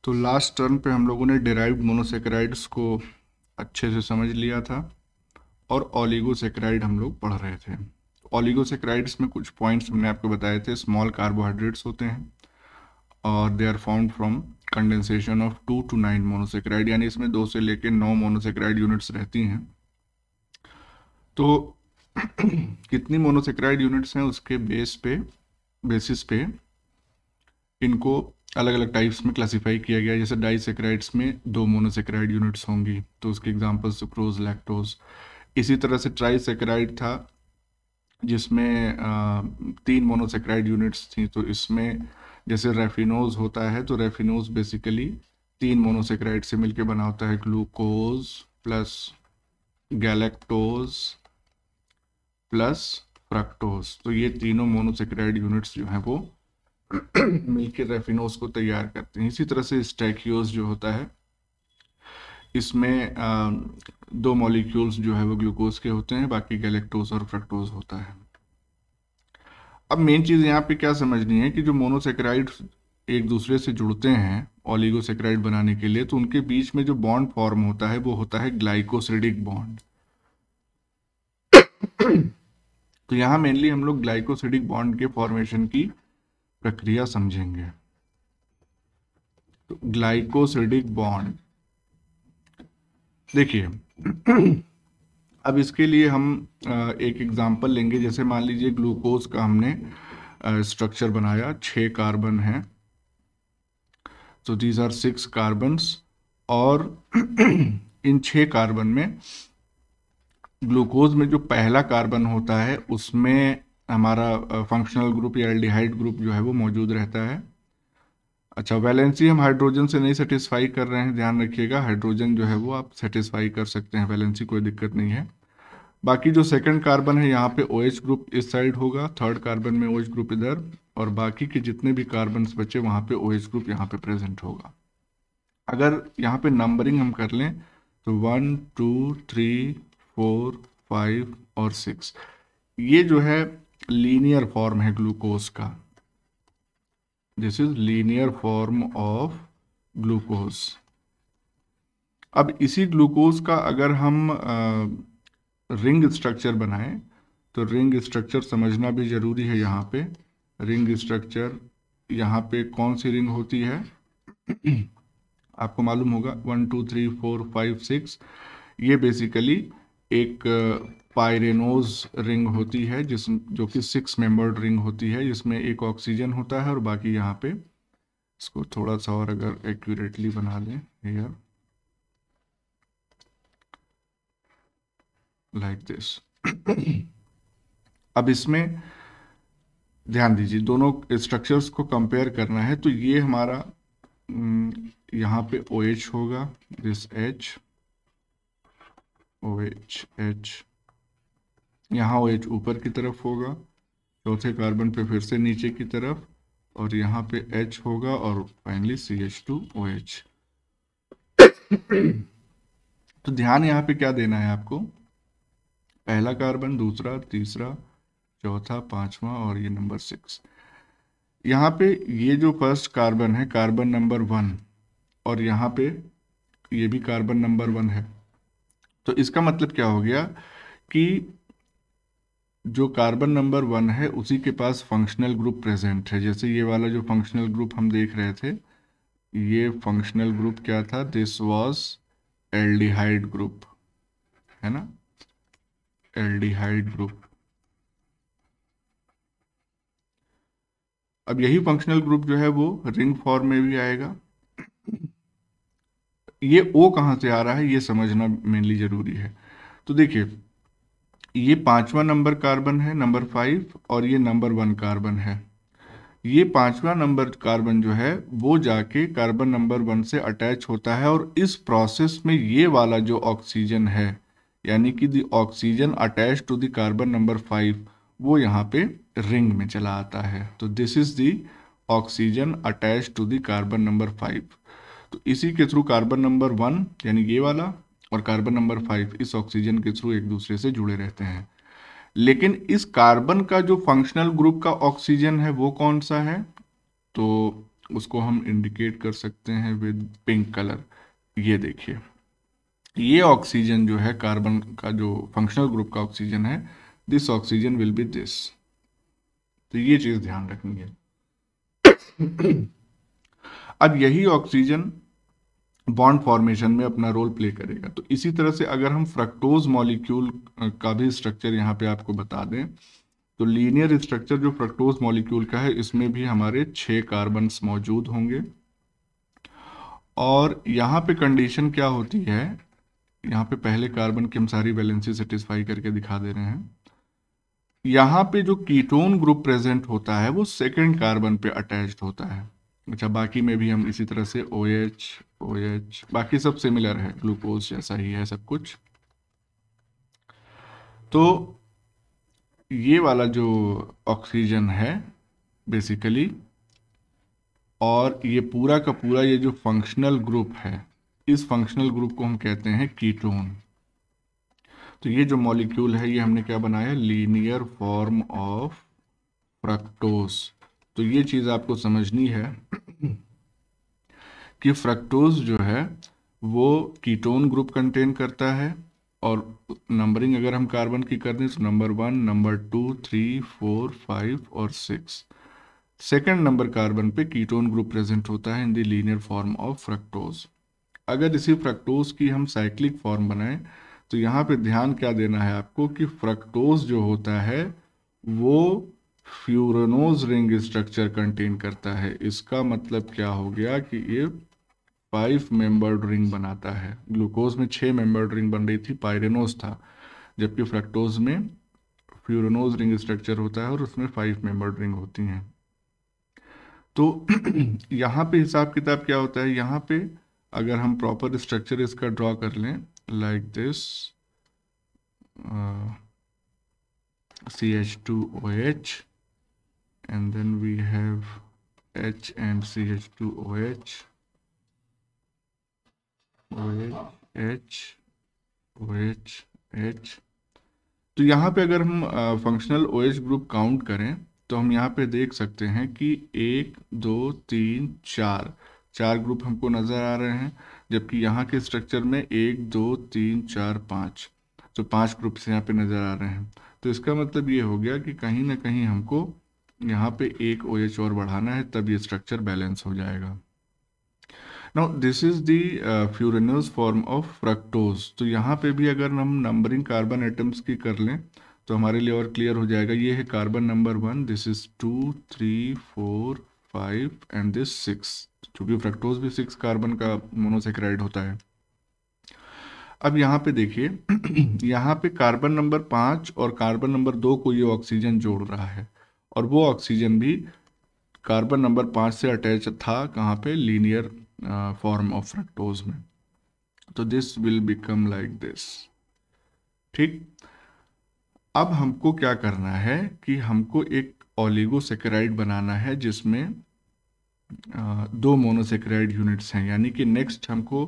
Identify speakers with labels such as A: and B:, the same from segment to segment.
A: तो last term पे हम लोगों ने डिराइव्ड मोनोसेकेराइड्स को अच्छे से समझ लिया था और ओलिगोसेकेराइड हम लोग पढ़ रहे थे। ओलिगोसेकेराइड्स में कुछ पॉइंट्स हमने आपको बताए थे। स्मॉल कार्बोहाइड्रेट्स होते हैं और they are found from condensation of 2 to 9 monosaccharide, यानी इसमें 2 से लेकर 9 मोनोसेकेराइड यूनिट्स रहती हैं। तो कितनी मोनोसेकेराइड यूनिट्स हैं उसके बेसिस पे इनको अलग अलग टाइप्स में क्लासिफाई किया गया। जैसे डाइसेकेराइड्स में 2 मोनोसेकेराइड यूनिट्स होंगी, तो उसके एग्जांपल सुक्रोज, लैक्टोज। इसी तरह से ट्राइसेकेराइड था जिसमें 3 मोनोसेकेराइड यूनिट्स थी। तो इसमें जैसे रेफिनोज होता है, तो रेफिनोज बेसिकली 3 मोनोसेकेराइड से मिलकर बना होता है, glucose plus galactose plus fructose. तो ये तीनों मोनोसेकेराइड यूनिट्स जो हैं वो मिलकर रेफिनोज को तैयार करते हैं। इसी तरह से स्टैकियोज जो होता है, इसमें 2 मॉलिक्यूल्स जो है वो ग्लूकोज के होते हैं, बाकी गैलेक्टोज और फ्रक्टोज होता है। अब मेन चीज़ यहाँ पे क्या समझनी है कि जो मोनोसेकेराइड एक दूसरे से जुड़ते हैं ओलिगोसेकेराइड बनाने के लिए, तो उनके बीच में जो बॉन्ड फॉर्म होता है वो होता है ग्लाइकोसिडिक बॉन्ड। तो यहाँ मेनली हम लोग ग्लाइकोसिडिक बॉन्ड के फॉर्मेशन की प्रक्रिया समझेंगे। तो ग्लाइकोसिडिक बॉन्ड देखिए, अब इसके लिए हम एक एग्जांपल लेंगे। जैसे मान लीजिए ग्लूकोज का हमने स्ट्रक्चर बनाया, 6 कार्बन हैं, तो दीज आर 6 कार्बन्स। और इन 6 कार्बन में ग्लूकोज में जो पहला कार्बन होता है उसमें हमारा फंक्शनल ग्रुप या एल्डिहाइड ग्रुप जो है वो मौजूद रहता है। अच्छा, वैलेंसी हम हाइड्रोजन से नहीं सेटिस्फाई कर रहे हैं, ध्यान रखिएगा। हाइड्रोजन जो है वो आप सेटिस्फाई कर सकते हैं, वैलेंसी कोई दिक्कत नहीं है। बाकी जो सेकंड कार्बन है यहाँ पे OH ग्रुप इस साइड होगा, थर्ड कार्बन में OH ग्रुप इधर, और बाकी के जितने भी कार्बन्स बचे वहाँ पे OH ग्रुप यहाँ पे प्रेजेंट होगा। अगर यहाँ पे नंबरिंग हम कर लें तो 1 2 3 4 5 और 6, ये जो है लीनियर फॉर्म है ग्लूकोज का। This is linear form of glucose. अब इसी ग्लूकोज का अगर हम रिंग स्ट्रक्चर बनाएं, तो रिंग स्ट्रक्चर समझना भी ज़रूरी है। यहाँ पे रिंग स्ट्रक्चर, यहाँ पे कौन सी रिंग होती है आपको मालूम होगा, 1 2 3 4 5 6। ये बेसिकली एक पायरेनोज रिंग होती है जो कि 6 मेंबर्ड रिंग होती है, जिसमें एक ऑक्सीजन होता है और बाकी यहाँ पे, इसको थोड़ा सा और अगर एक्यूरेटली बना लें, हेयर लाइक दिस। अब इसमें ध्यान दीजिए, दोनों स्ट्रक्चर्स को कंपेयर करना है। तो ये हमारा यहाँ पे OH होगा, दिस H, OH, यहाँ OH ऊपर की तरफ होगा, चौथे कार्बन पे फिर से नीचे की तरफ, और यहाँ पे H होगा, और फाइनली CH2OH। तो ध्यान यहाँ पे क्या देना है आपको, पहला कार्बन, दूसरा, तीसरा, चौथा, पांचवा और ये नंबर 6। यहाँ पे ये जो फर्स्ट कार्बन है, कार्बन नंबर 1, और यहाँ पे ये भी कार्बन नंबर 1 है। तो इसका मतलब क्या हो गया कि जो कार्बन नंबर 1 है उसी के पास फंक्शनल ग्रुप प्रेजेंट है। जैसे ये वाला जो फंक्शनल ग्रुप हम देख रहे थे, ये फंक्शनल ग्रुप क्या था, दिस वाज एल्डिहाइड ग्रुप, है ना, एल्डिहाइड ग्रुप। अब यही फंक्शनल ग्रुप जो है वो रिंग फॉर्म में भी आएगा। ये O कहाँ से आ रहा है ये समझना मेनली जरूरी है। तो देखिए, ये 5वां नंबर कार्बन है, नंबर 5, और ये नंबर 1 कार्बन है। ये 5वां नंबर कार्बन जो है वो जाके कार्बन नंबर 1 से अटैच होता है, और इस प्रोसेस में ये वाला जो ऑक्सीजन है, यानी कि the oxygen attach to the carbon number 5, वो यहाँ पे रिंग में चला आता है। तो this is the oxygen attach to the carbon number 5। तो इसी के थ्रू कार्बन नंबर 1 यानी ये वाला और कार्बन नंबर 5 इस ऑक्सीजन के थ्रू एक दूसरे से जुड़े रहते हैं। लेकिन इस कार्बन का जो फंक्शनल ग्रुप का ऑक्सीजन है वो कौन सा है, तो उसको हम इंडिकेट कर सकते हैं विद पिंक कलर। ये देखिए, ये ऑक्सीजन जो है कार्बन का जो फंक्शनल ग्रुप का ऑक्सीजन है, this oxygen will be this. तो ये चीज ध्यान रखनी है। अब यही ऑक्सीजन बॉन्ड फॉर्मेशन में अपना रोल प्ले करेगा। तो इसी तरह से अगर हम फ्रक्टोज मॉलिक्यूल का भी स्ट्रक्चर यहाँ पे आपको बता दें, तो लीनियर स्ट्रक्चर जो फ्रक्टोज मॉलिक्यूल का है, इसमें भी हमारे 6 कार्बन्स मौजूद होंगे। और यहाँ पे कंडीशन क्या होती है, यहाँ पे पहले कार्बन की हम सारी वैलेंसी सेटिस्फाई करके दिखा दे रहे हैं। यहाँ पे जो कीटोन ग्रुप प्रेजेंट होता है वो सेकंड कार्बन पे अटैच्ड होता है। अच्छा, बाकी में भी हम इसी तरह से OH OH बाकी सब सिमिलर है, ग्लूकोज जैसा ही है सब कुछ। तो ये वाला जो ऑक्सीजन है बेसिकली, और ये पूरा का पूरा ये जो फंक्शनल ग्रुप है, इस फंक्शनल ग्रुप को हम कहते हैं कीटोन। तो ये जो मॉलिक्यूल है ये हमने क्या बनाया, लीनियर फॉर्म ऑफ फ्रक्टोज। तो ये चीज़ आपको समझनी है कि फ्रक्टोज जो है वो कीटोन ग्रुप कंटेन करता है। और नंबरिंग अगर हम कार्बन की कर दें तो नंबर 1, नंबर 2, 3, 4, 5 और 6। सेकेंड नंबर कार्बन पे कीटोन ग्रुप प्रेजेंट होता है in the linear form of fructose. अगर इसी फ्रक्टोज की हम साइक्लिक फॉर्म बनाएं तो यहाँ पे ध्यान क्या देना है आपको कि फ्रक्टोज जो होता है वो फ्यूरनोज रिंग स्ट्रक्चर कंटेन करता है। इसका मतलब क्या हो गया कि ये 5 मेंबर्ड रिंग बनाता है। ग्लूकोज में 6 मेंबर्ड रिंग बन रही थी, पायरेनोज था, जबकि फ्रक्टोज में फ्यूरनोज रिंग स्ट्रक्चर होता है और उसमें 5 मेंबर्ड रिंग होती हैं। तो यहाँ पे हिसाब किताब क्या होता है, यहाँ पे अगर हम प्रॉपर स्ट्रक्चर इसका ड्रॉ कर लें like this, CH2OH and then we have H and CH2OH, OH, OH, H। तो यहाँ पे अगर हम फंक्शनल OH ग्रुप काउंट करें तो हम यहाँ पे देख सकते हैं कि 1, 2, 3, 4 ग्रुप हमको नज़र आ रहे हैं, जबकि यहाँ के स्ट्रक्चर में 1, 2, 3, 4, 5, तो 5 ग्रुप्स यहाँ पे नज़र आ रहे हैं। तो इसका मतलब ये हो गया कि कहीं ना कहीं हमको यहाँ पे एक OH और बढ़ाना है, तब ये स्ट्रक्चर बैलेंस हो जाएगा। Now this is the furanose form of fructose. तो यहाँ पे भी अगर हम नंबरिंग कार्बन एटम्स की कर लें तो हमारे लिए और क्लियर हो जाएगा। ये है carbon number 1, this is 2, 3, 4, 5 and this 6, क्योंकि फ्रक्टोज भी 6 कार्बन का मोनोसेक्राइड होता है। अब यहाँ पे देखिए यहाँ पे कार्बन नंबर 5 और कार्बन नंबर 2 को ये ऑक्सीजन जोड़ रहा है, और वो ऑक्सीजन भी कार्बन नंबर 5 से अटैच था कहाँ पे, लीनियर फॉर्म ऑफ फ्रक्टोज में। तो this will become like this. ठीक, अब हमको क्या करना है कि हमको एक ओलिगोसेकेराइड बनाना है जिसमें 2 मोनोसेकेराइड यूनिट्स हैं, यानी कि नेक्स्ट हमको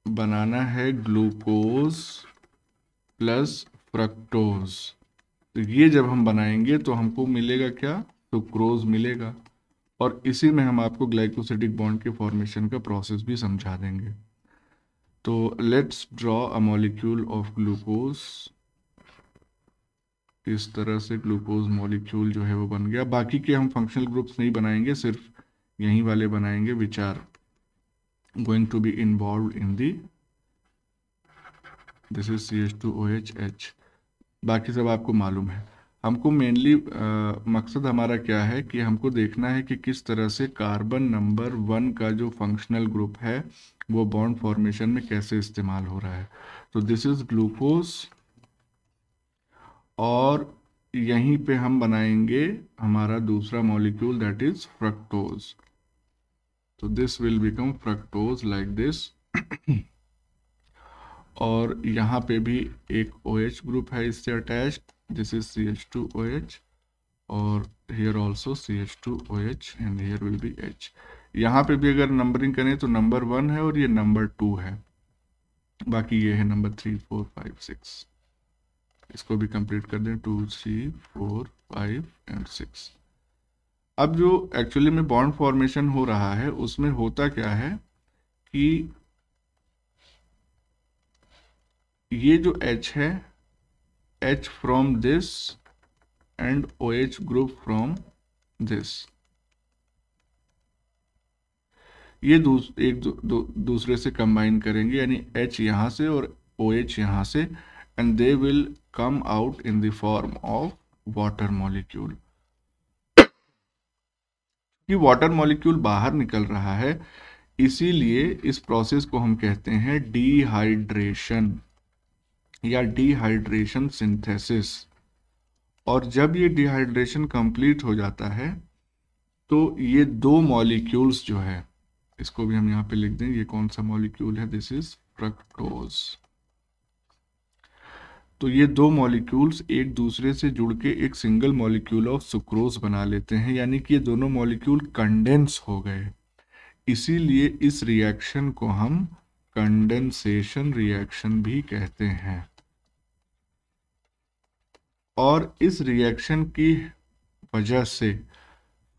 A: बनाना है ग्लूकोज प्लस फ्रक्टोज। तो ये जब हम बनाएंगे तो हमको मिलेगा क्या, सुक्रोज मिलेगा। और इसी में हम आपको ग्लाइकोसिडिक बॉन्ड के फॉर्मेशन का प्रोसेस भी समझा देंगे। तो let's draw a molecule of glucose. इस तरह से ग्लूकोज मॉलिक्यूल जो है वो बन गया। बाकी के हम फंक्शनल ग्रुप्स नहीं बनाएंगे, सिर्फ यही वाले बनाएंगे which are going to be involve in the, this is CH2OH। बाकी सब आपको मालूम है। हमको मेनली मकसद हमारा क्या है कि हमको देखना है कि किस तरह से कार्बन नंबर 1 का जो फंक्शनल ग्रुप है वो बॉन्ड फॉर्मेशन में कैसे इस्तेमाल हो रहा है। तो दिस इज ग्लूकोज, और यहीं पे हम बनाएंगे हमारा दूसरा मॉलिक्यूल दैट इज फ्रक्टोज। तो this will become fructose like this. और यहाँ पे भी एक OH ग्रुप है इससे अटैच्ड, दिस इज CH2OH, और here also CH2OH and here will be H। यहाँ पे भी अगर नंबरिंग करें तो नंबर 1 है और ये नंबर 2 है, बाकी ये है नंबर 3, 4, 5, 6। इसको भी कंप्लीट कर दें, 2, 3, 4, 5 एंड 6। अब जो एक्चुअली में बॉन्ड फॉर्मेशन हो रहा है उसमें होता क्या है कि ये जो H है, H from this and OH group from this, ये दूसरे से कंबाइन करेंगे, यानी H यहाँ से और OH यहाँ से, and they will come out in the form of water molecule. कि वाटर मॉलिक्यूल बाहर निकल रहा है, इसीलिए इस प्रोसेस को हम कहते हैं डिहाइड्रेशन या डिहाइड्रेशन सिंथेसिस। और जब ये डिहाइड्रेशन कंप्लीट हो जाता है तो ये दो मॉलिक्यूल्स जो है, इसको भी हम यहाँ पे लिख दें, ये कौन सा मॉलिक्यूल है, दिस इज फ्रक्टोज। तो ये दो मॉलिक्यूल्स एक दूसरे से जुड़ के एक सिंगल मॉलिक्यूल ऑफ सुक्रोज बना लेते हैं, यानी कि ये दोनों मॉलिक्यूल कंडेंस हो गए। इसीलिए इस रिएक्शन को हम कंडेंसेशन रिएक्शन भी कहते हैं। और इस रिएक्शन की वजह से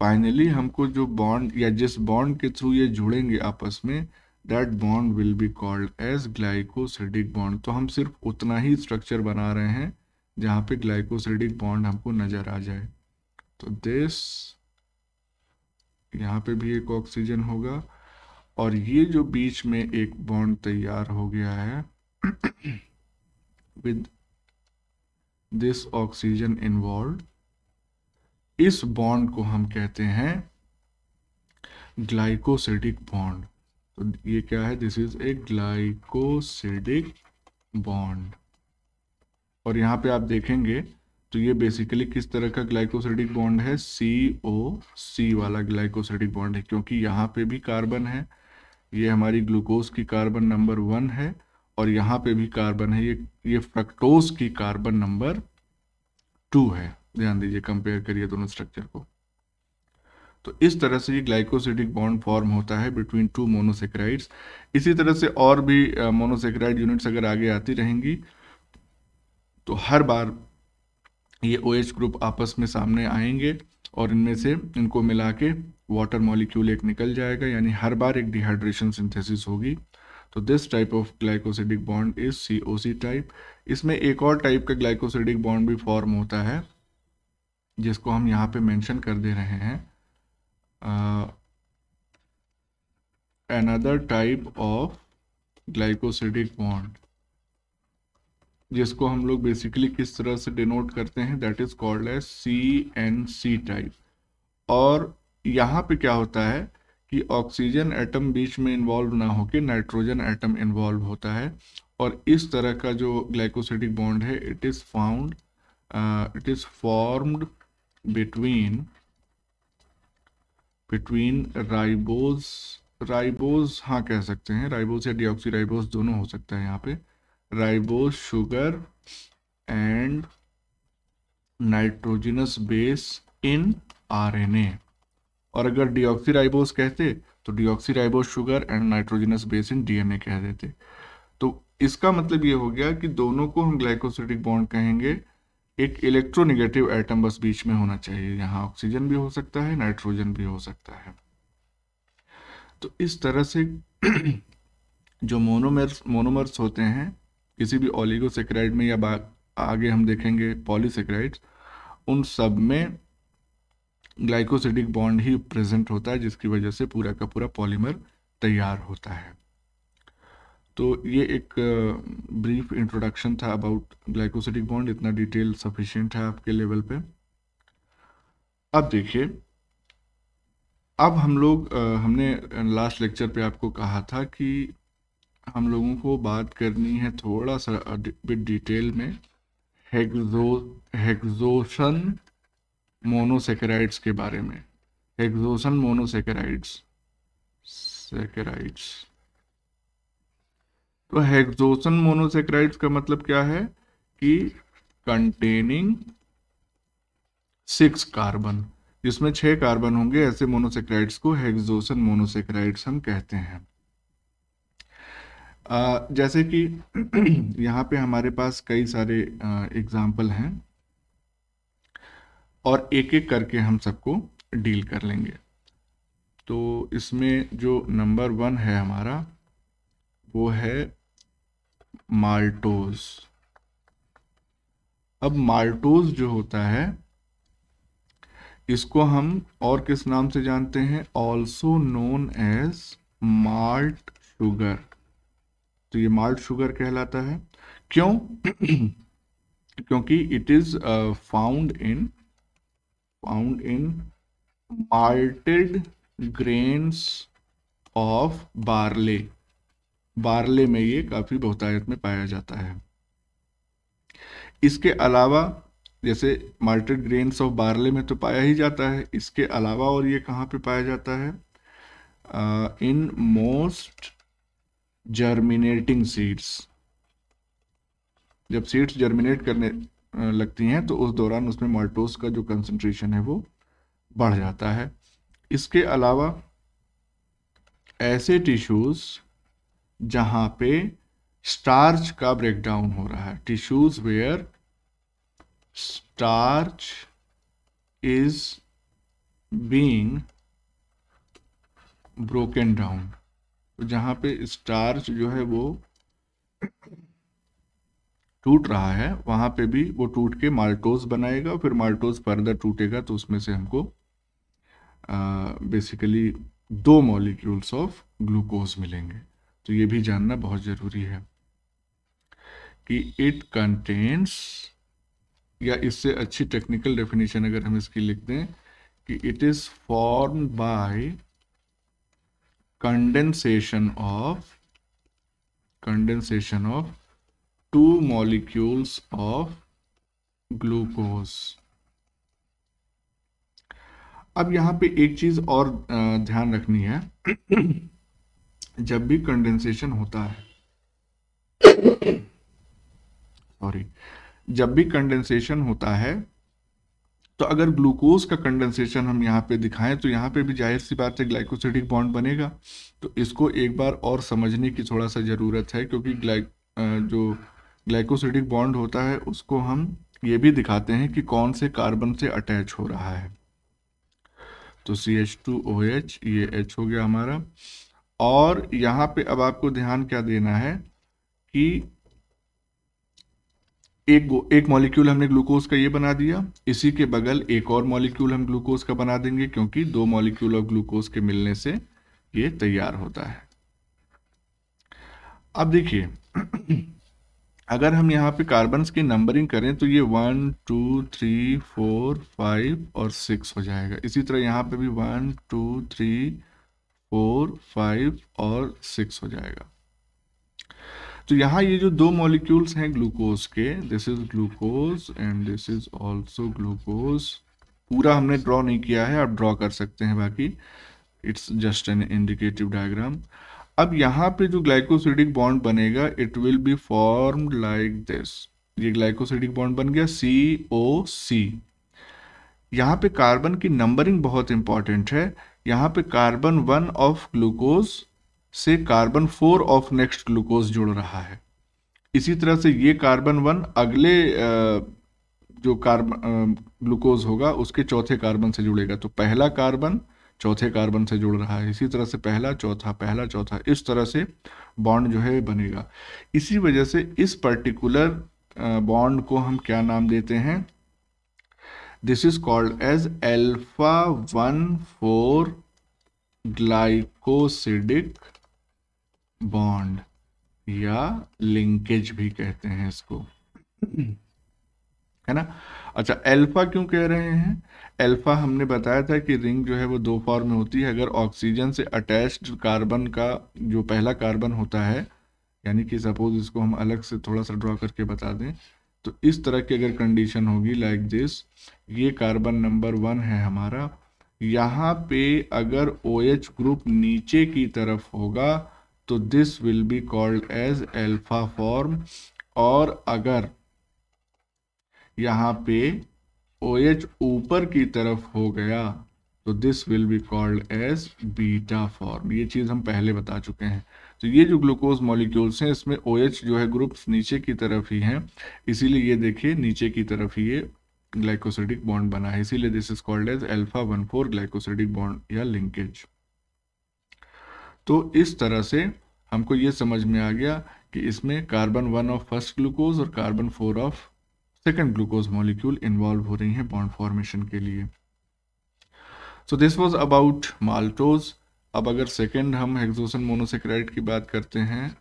A: फाइनली हमको जो बॉन्ड या जिस बॉन्ड के थ्रू ये जुड़ेंगे आपस में, that bond will be called as glycosidic bond. तो हम सिर्फ उतना ही स्ट्रक्चर बना रहे हैं जहाँ पे ग्लाइकोसिडिक बॉन्ड हमको नजर आ जाए। तो दिस, यहाँ पे भी एक ऑक्सीजन होगा और ये जो बीच में एक बॉन्ड तैयार हो गया है विद दिस ऑक्सीजन इन्वॉल्व, इस बॉन्ड को हम कहते हैं ग्लाइकोसिडिक बॉन्ड। तो ये क्या है, this is a glycosidic bond. और यहाँ पे आप देखेंगे तो ये बेसिकली किस तरह का ग्लाइकोसिडिक बॉन्ड है, COC वाला ग्लाइकोसिडिक बॉन्ड है, क्योंकि यहाँ पे भी कार्बन है, ये हमारी ग्लूकोज की कार्बन नंबर 1 है, और यहाँ पे भी कार्बन है, ये फ्रक्टोज की कार्बन नंबर 2 है। ध्यान दीजिए, कंपेयर करिए दोनों स्ट्रक्चर को। तो इस तरह से ये ग्लाइकोसिडिक बॉन्ड फॉर्म होता है बिटवीन टू मोनोसेक्राइड्स। इसी तरह से और भी मोनोसेक्राइड यूनिट्स अगर आगे आती रहेंगी तो हर बार ये OH ग्रुप आपस में सामने आएंगे और इनमें से इनको मिला के वाटर मॉलिक्यूल एक निकल जाएगा, यानी हर बार एक डिहाइड्रेशन सिंथेसिस होगी। तो this type of glycosidic bond is COC type. इसमें एक और टाइप का ग्लाइकोसिडिक बॉन्ड भी फॉर्म होता है जिसको हम यहाँ पे मेंशन कर दे रहे हैं, another type of glycosidic bond, जिसको हम लोग बेसिकली किस तरह से डिनोट करते हैं, that is called as CNC type. और यहाँ पे क्या होता है कि ऑक्सीजन एटम बीच में इन्वॉल्व ना होके नाइट्रोजन एटम इन्वॉल्व होता है, और इस तरह का जो ग्लाइकोसिडिक बॉन्ड है it is formed between ribose, हाँ कह सकते हैं, राइबोज या डीऑक्सी राइबोज दोनों हो सकता है यहाँ पे, ribose sugar and nitrogenous base in RNA। और अगर डीऑक्सी राइबोज कहते तो deoxy ribose sugar and nitrogenous base in DNA कह देते। तो इसका मतलब ये हो गया कि दोनों को हम ग्लाइकोसिडिक बॉन्ड कहेंगे। एक इलेक्ट्रोनेगेटिव एटम बस बीच में होना चाहिए, यहाँ ऑक्सीजन भी हो सकता है, नाइट्रोजन भी हो सकता है। तो इस तरह से जो मोनोमर्स होते हैं किसी भी ओलिगोसेक्राइड में, या आगे हम देखेंगे पॉलीसेक्राइड्स, उन सब में ग्लाइकोसिडिक बॉन्ड ही प्रेजेंट होता है, जिसकी वजह से पूरा का पूरा पॉलीमर तैयार होता है। तो ये एक ब्रीफ इंट्रोडक्शन था अबाउट ग्लाइकोसिडिक बॉन्ड, इतना डिटेल सफिशिएंट है आपके लेवल पे। अब देखिए, अब हम लोग हमने लास्ट लेक्चर पे आपको कहा था कि हम लोगों को बात करनी है थोड़ा सा बिट डिटेल में हेक्सोसन मोनोसेकेराइड्स के बारे में। हेक्सोसन मोनोसेकेराइड्स तो हेक्सोसन मोनोसेकेराइड्स का मतलब क्या है कि कंटेनिंग 6 कार्बन, जिसमें 6 कार्बन होंगे, ऐसे मोनोसेकेराइड्स को हेक्सोसन मोनोसेकेराइड्स हम कहते हैं। जैसे कि यहाँ पे हमारे पास कई सारे एग्जाम्पल हैं और एक एक करके हम सबको डील कर लेंगे। तो इसमें जो नंबर 1 है हमारा वो है माल्टोज। अब माल्टोज जो होता है इसको हम और किस नाम से जानते हैं, also known as malt sugar. तो ये माल्ट शुगर कहलाता है। क्यों? क्योंकि it is found in malted grains of barley. Barley में ये काफी बहुतायत में पाया जाता है। इसके अलावा जैसे माल्टेड ग्रेन्स ऑफ बार्ले में तो पाया ही जाता है, इसके अलावा और ये कहाँ पे पाया जाता है, इन मोस्ट जर्मिनेटिंग सीड्स। जब सीड्स जर्मिनेट करने लगती हैं तो उस दौरान उसमें माल्टोज का जो कंसंट्रेशन है वो बढ़ जाता है। इसके अलावा ऐसे टिश्यूज जहाँ पे स्टार्च का ब्रेकडाउन हो रहा है, tissues where starch is being broken down, तो जहाँ पे स्टार्च जो है वो टूट रहा है वहाँ पे भी वो टूट के माल्टोज बनाएगा, फिर माल्टोज फर्दर टूटेगा तो उसमें से हमको बेसिकली 2 मॉलिक्यूल्स ऑफ ग्लूकोज मिलेंगे। तो ये भी जानना बहुत ज़रूरी है कि इट कंटेन्स, या इससे अच्छी टेक्निकल डेफिनेशन अगर हम इसकी लिख दें कि it is formed by condensation of 2 molecules of glucose. अब यहाँ पे एक चीज और ध्यान रखनी है। जब भी कंडेंसेशन होता है, सॉरी, जब भी कंडेंसेशन होता है तो अगर ग्लूकोज का कंडेंसेशन हम यहाँ पे दिखाएं तो यहाँ पे भी जाहिर सी बात है ग्लाइकोसिडिक बॉन्ड बनेगा। तो इसको एक बार और समझने की थोड़ा सा ज़रूरत है, क्योंकि जो ग्लाइकोसिडिक बॉन्ड होता है उसको हम ये भी दिखाते हैं कि कौन से कार्बन से अटैच हो रहा है। तो CH2OH ये H हो गया हमारा। और यहाँ पे अब आपको ध्यान क्या देना है कि एक मॉलिक्यूल हमने ग्लूकोज का ये बना दिया, इसी के बगल एक और मॉलिक्यूल हम ग्लूकोज का बना देंगे, क्योंकि 2 मॉलिक्यूल ऑफ ग्लूकोज के मिलने से ये तैयार होता है। अब देखिए अगर हम यहाँ पे कार्बन्स की नंबरिंग करें तो ये 1 2 3 4 5 और 6 हो जाएगा। इसी तरह यहाँ पे भी 1 2 3 4 5 और 6 हो जाएगा। तो यहाँ ये जो 2 मॉलिक्यूल्स हैं ग्लूकोज के, this is glucose and this is also glucose. पूरा हमने ड्रॉ नहीं किया है, आप ड्रॉ कर सकते हैं, बाकी it's just an indicative diagram. अब यहाँ पे जो ग्लाइकोसिडिक बॉन्ड बनेगा it will be formed like this. ये ग्लाइकोसिडिक बॉन्ड बन गया COC। यहाँ पे कार्बन की नंबरिंग बहुत इंपॉर्टेंट है। यहाँ पे कार्बन 1 ऑफ ग्लूकोज से कार्बन 4 ऑफ नेक्स्ट ग्लूकोज जुड़ रहा है। इसी तरह से ये कार्बन 1 अगले जो कार्बन ग्लूकोज होगा उसके चौथे कार्बन से जुड़ेगा। तो पहला कार्बन चौथे कार्बन से जुड़ रहा है, इसी तरह से पहला चौथा, इस तरह से बॉन्ड जो है बनेगा। इसी वजह से इस पर्टिकुलर बॉन्ड को हम क्या नाम देते हैं, this is called as alpha 1,4 glycosidic bond, या लिंकेज भी कहते हैं इसको, है ना। अच्छा, अल्फा क्यों कह रहे हैं? अल्फा हमने बताया था कि रिंग जो है वो 2 फॉर्म में होती है। अगर ऑक्सीजन से अटैच्ड कार्बन का जो पहला कार्बन होता है, यानी कि सपोज इसको हम अलग से थोड़ा सा ड्रॉ करके बता दें, तो इस तरह की अगर कंडीशन होगी लाइक दिस, ये कार्बन नंबर 1 है हमारा, यहाँ पे अगर OH ग्रुप नीचे की तरफ होगा तो this will be called as alpha form, और अगर यहाँ पे OH ऊपर की तरफ हो गया तो this will be called as beta form. ये चीज़ हम पहले बता चुके हैं। तो ये जो ग्लूकोज मॉलिक्यूल्स हैं इसमें OH जो है ग्रुप्स नीचे की तरफ ही हैं, इसीलिए ये देखिए नीचे की तरफ ही ये ग्लाइकोसिडिक बॉन्ड बना है, इसीलिए this is called as alpha 1,4 glycosidic bond या लिंकेज। तो इस तरह से हमको ये समझ में आ गया कि इसमें कार्बन 1 ऑफ फर्स्ट ग्लूकोज और carbon 4 of second glucose molecule involve हो रही हैं बॉन्ड फॉर्मेशन के लिए। So this was about maltose. अब अगर सेकंड हम हेक्सोसन मोनोसेक्राइड की बात करते हैं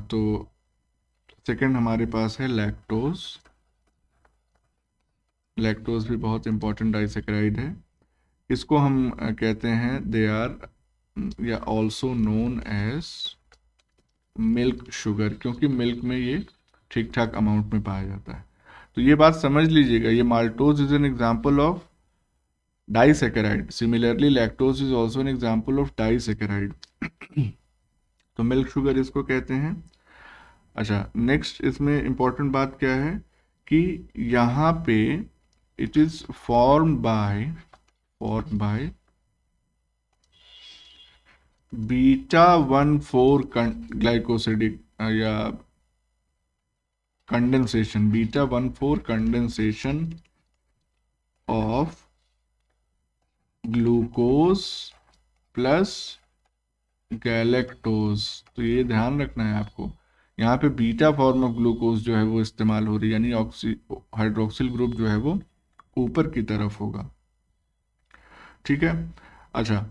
A: तो सेकंड हमारे पास है लैक्टोज। लैक्टोज भी बहुत इंपॉर्टेंट डाइसेक्राइड है। इसको हम कहते हैं दे आर या also known as milk sugar, क्योंकि मिल्क में ये ठीक ठाक अमाउंट में पाया जाता है। तो ये बात समझ लीजिएगा, ये maltose is an example of disaccharide. Similarly lactose is also an example of disaccharide. तो मिल्क शुगर इसको कहते हैं। अच्छा, नेक्स्ट इसमें इंपॉर्टेंट बात क्या है कि यहाँ पे it is form by beta 1,4 glycosidic या condensation, beta 1,4 condensation of glucose plus galactose. तो ये ध्यान रखना है आपको, यहाँ पे बीटा फॉर्म ऑफ ग्लूकोज जो है वो इस्तेमाल हो रही है, यानी हाइड्रोक्सिल ग्रुप जो है वो ऊपर की तरफ होगा। ठीक है। अच्छा,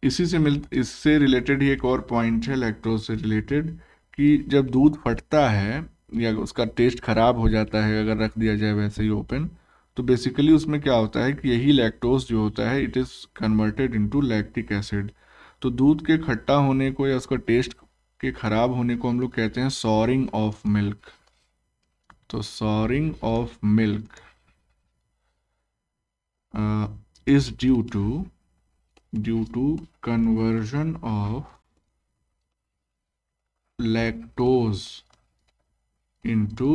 A: इससे रिलेटेड ही एक और पॉइंट है लैक्टोज से रिलेटेड, कि जब दूध फटता है या उसका टेस्ट खराब हो जाता है अगर रख दिया जाए वैसे ही ओपन, तो बेसिकली उसमें क्या होता है कि यही लैक्टोज जो होता है it is converted into lactic acid. तो दूध के खट्टा होने को या उसका टेस्ट के खराब होने को हम लोग कहते हैं सॉरिंग ऑफ मिल्क। तो souring of milk is due to conversion of lactose into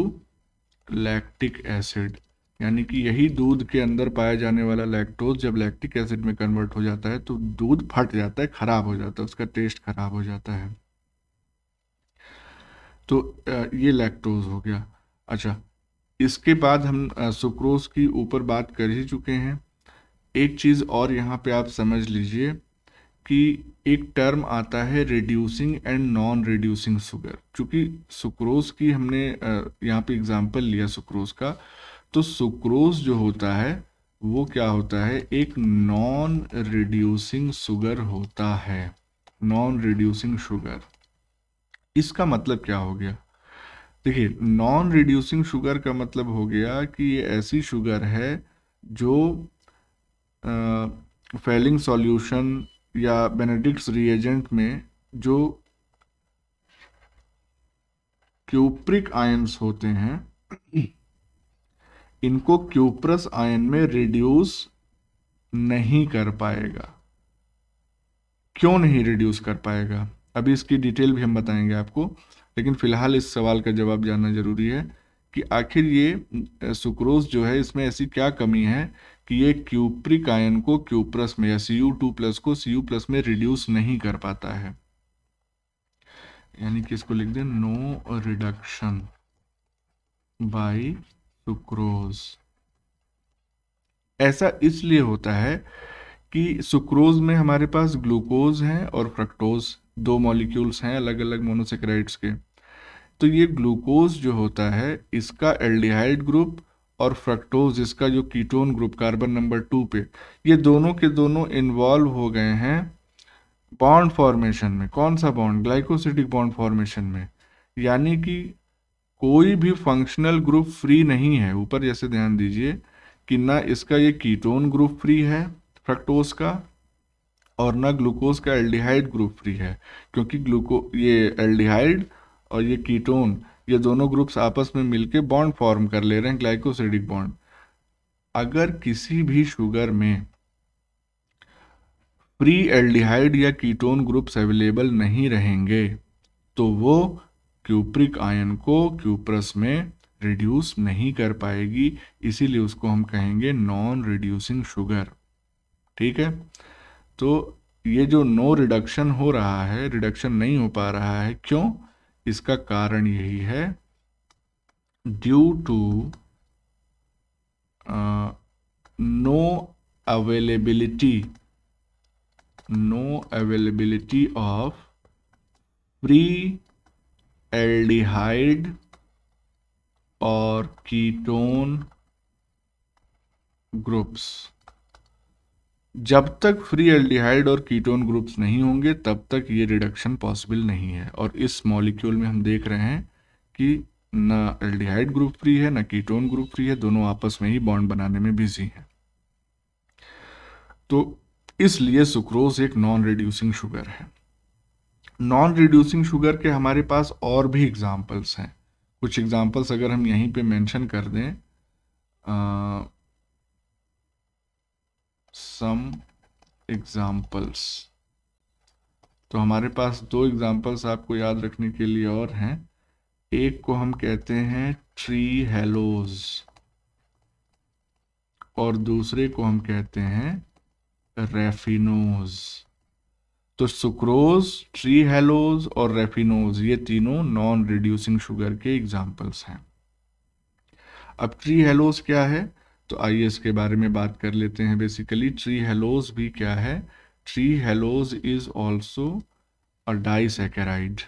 A: lactic acid, यानी कि यही दूध के अंदर पाया जाने वाला लैक्टोज जब लैक्टिक एसिड में कन्वर्ट हो जाता है तो दूध फट जाता है, खराब हो जाता है, उसका टेस्ट खराब हो जाता है। तो ये लैक्टोज हो गया। अच्छा, इसके बाद हम सुक्रोज की ऊपर बात कर ही चुके हैं। एक चीज़ और यहाँ पे आप समझ लीजिए कि एक टर्म आता है reducing and non reducing sugar. चूँकि सुक्रोज की हमने यहाँ पे एग्जांपल लिया सुक्रोज का, तो सुक्रोज जो होता है वो क्या होता है, एक नॉन रिड्यूसिंग शुगर होता है। नॉन रिड्यूसिंग शुगर, इसका मतलब क्या हो गया? देखिए, नॉन रिड्यूसिंग शुगर का मतलब हो गया कि ये ऐसी शुगर है जो फेलिंग सॉल्यूशन या बेनेडिक्ट्स रिएजेंट में जो क्यूप्रिक आयंस होते हैं इनको क्यूप्रस आयन में रिड्यूस नहीं कर पाएगा। क्यों नहीं रिड्यूस कर पाएगा, अभी इसकी डिटेल भी हम बताएंगे आपको, लेकिन फिलहाल इस सवाल का जवाब जानना जरूरी है कि आखिर ये सुक्रोज जो है इसमें ऐसी क्या कमी है कि ये क्यूप्रिक आयन को क्यूप्रस में या Cu2+ को Cu+ में रिड्यूस नहीं कर पाता है। यानी कि इसको लिख दें नो रिडक्शन बाय सुक्रोज। ऐसा इसलिए होता है कि सुक्रोज में हमारे पास ग्लूकोज हैं और फ्रक्टोज, दो मॉलिक्यूल्स हैं अलग अलग मोनोसेक्राइड्स के। तो ये ग्लूकोज जो होता है इसका एल्डिहाइड ग्रुप और फ्रक्टोज इसका जो कीटोन ग्रुप कार्बन नंबर 2 पे, ये दोनों के दोनों इन्वॉल्व हो गए हैं बॉन्ड फॉर्मेशन में। कौन सा बॉन्ड? ग्लाइकोसिडिक बॉन्ड फॉर्मेशन में। यानी कि कोई भी फंक्शनल ग्रुप फ्री नहीं है। ऊपर जैसे ध्यान दीजिए कि ना इसका ये कीटोन ग्रुप फ्री है फ्रक्टोज का, और ना ग्लूकोज का एल्डिहाइड ग्रुप फ्री है, क्योंकि ये एल्डिहाइड और ये कीटोन ये दोनों ग्रुप्स आपस में मिलके बॉन्ड फॉर्म कर ले रहे हैं, ग्लाइकोसिडिक बॉन्ड। अगर किसी भी शुगर में फ्री एल्डिहाइड या कीटोन ग्रुप्स अवेलेबल नहीं रहेंगे तो वो क्यूप्रिक आयन को क्यूप्रस में रिड्यूस नहीं कर पाएगी, इसीलिए उसको हम कहेंगे नॉन रिड्यूसिंग शुगर। ठीक है। तो ये जो नो रिडक्शन हो रहा है, रिडक्शन नहीं हो पा रहा है, क्यों? इसका कारण यही है due to no availability of free aldehyde और कीटोन ग्रुप्स। जब तक फ्री एल्डिहाइड और कीटोन ग्रुप्स नहीं होंगे तब तक ये रिडक्शन पॉसिबल नहीं है। और इस मॉलिक्यूल में हम देख रहे हैं कि ना एल्डिहाइड ग्रुप फ्री है ना कीटोन ग्रुप फ्री है, दोनों आपस में ही बॉन्ड बनाने में बिजी हैं। तो इसलिए सुक्रोज एक नॉन रिड्यूसिंग शुगर है। नॉन रिड्यूसिंग शुगर के हमारे पास और भी एग्जाम्पल्स हैं। कुछ एग्जाम्पल्स अगर हम यहीं पे मेंशन कर दें, सम एग्जाम्पल्स, तो हमारे पास दो एग्जाम्पल्स आपको याद रखने के लिए और हैं। एक को हम कहते हैं ट्री हेलोज और दूसरे को हम कहते हैं रेफिनोज। तो सुक्रोज, ट्री हेलोज और रेफिनोज ये तीनों नॉन रिड्यूसिंग शुगर के एग्जाम्पल्स हैं। अब ट्री हेलोज क्या है, तो आइए इसके बारे में बात कर लेते हैं। बेसिकली ट्री हेलोज भी क्या है, trehalose is also a disaccharide.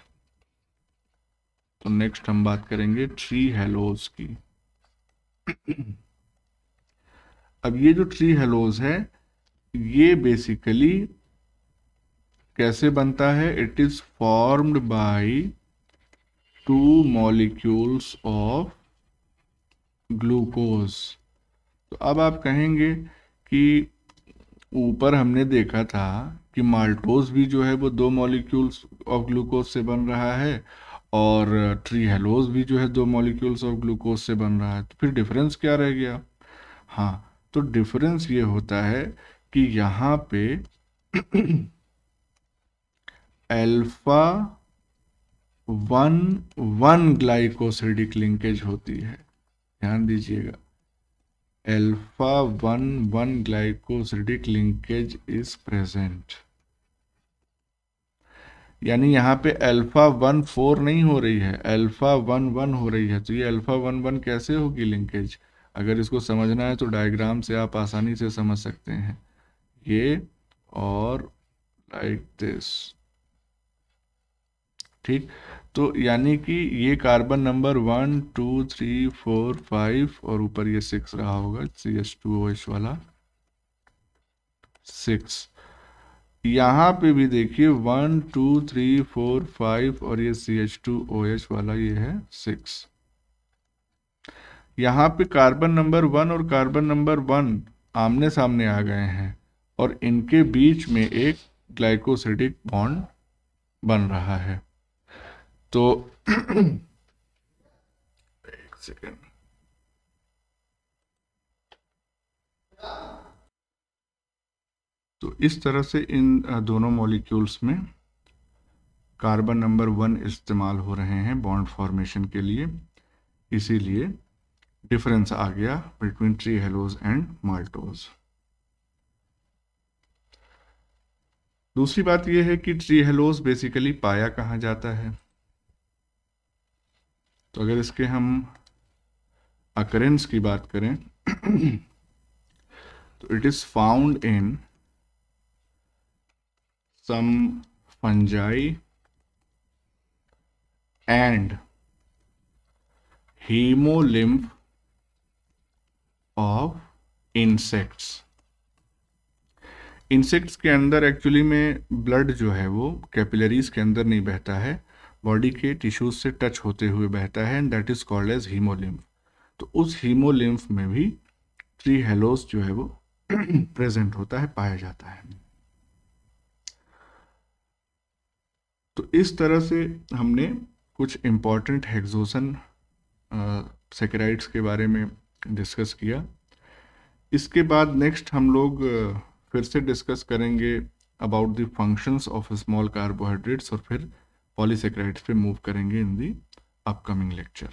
A: तो नेक्स्ट हम बात करेंगे ट्री हेलोज की। अब ये जो ट्री हेलोज है ये बेसिकली कैसे बनता है, it is formed by 2 molecules of glucose. तो अब आप कहेंगे कि ऊपर हमने देखा था कि माल्टोज भी जो है वो 2 मॉलिक्यूल्स ऑफ ग्लूकोज से बन रहा है और ट्री हेलोज भी जो है 2 मॉलिक्यूल्स ऑफ ग्लूकोज से बन रहा है, तो फिर डिफरेंस क्या रह गया। हाँ, तो डिफरेंस ये होता है कि यहाँ पे अल्फा 1,1 ग्लाइकोसिडिक लिंकेज होती है। ध्यान दीजिएगा, alpha 1,1 glycosidic linkage is present. यानी यहाँ पे अल्फा 1,4 नहीं हो रही है, अल्फा 1,1 हो रही है। तो ये अल्फा 1,1 कैसे होगी लिंकेज, अगर इसको समझना है तो डायग्राम से आप आसानी से समझ सकते हैं। ये और लाइक दिस, ठीक। तो यानी कि ये कार्बन नंबर 1, 2, 3, 4, 5 और ऊपर ये 6 रहा होगा, CH2OH वाला 6। यहाँ पे भी देखिए 1, 2, 3, 4, 5 और ये CH2OH वाला ये है 6। यहाँ पे कार्बन नंबर 1 और कार्बन नंबर 1 आमने सामने आ गए हैं और इनके बीच में एक ग्लाइकोसिडिक बॉन्ड बन रहा है। तो एक सेकेंड, तो इस तरह से इन दोनों मॉलिक्यूल्स में कार्बन नंबर 1 इस्तेमाल हो रहे हैं बॉन्ड फॉर्मेशन के लिए, इसीलिए डिफरेंस आ गया between trehalose and maltose. दूसरी बात यह है कि ट्री हेलोज बेसिकली पाया कहाँ जाता है, तो अगर इसके हम अकरेंस की बात करें तो it is found in some fungi and hemolymph of insects. Insects के अंदर एक्चुअली में ब्लड जो है वो कैपिलरीज के अंदर नहीं बहता है, बॉडी के टिश्यूज से टच होते हुए बहता है, and that is called as hemolymph. तो उस हीमोलिम्फ में भी ट्री हेलोज जो है वो प्रेजेंट होता है, पाया जाता है। तो इस तरह से हमने कुछ इम्पॉर्टेंट हेक्सोसन सैकराइड्स के बारे में डिस्कस किया। इसके बाद नेक्स्ट हम लोग फिर से डिस्कस करेंगे about the functions of small carbohydrates और फिर पॉलीसैकराइड्स पे मूव करेंगे इन दी अपकमिंग लेक्चर।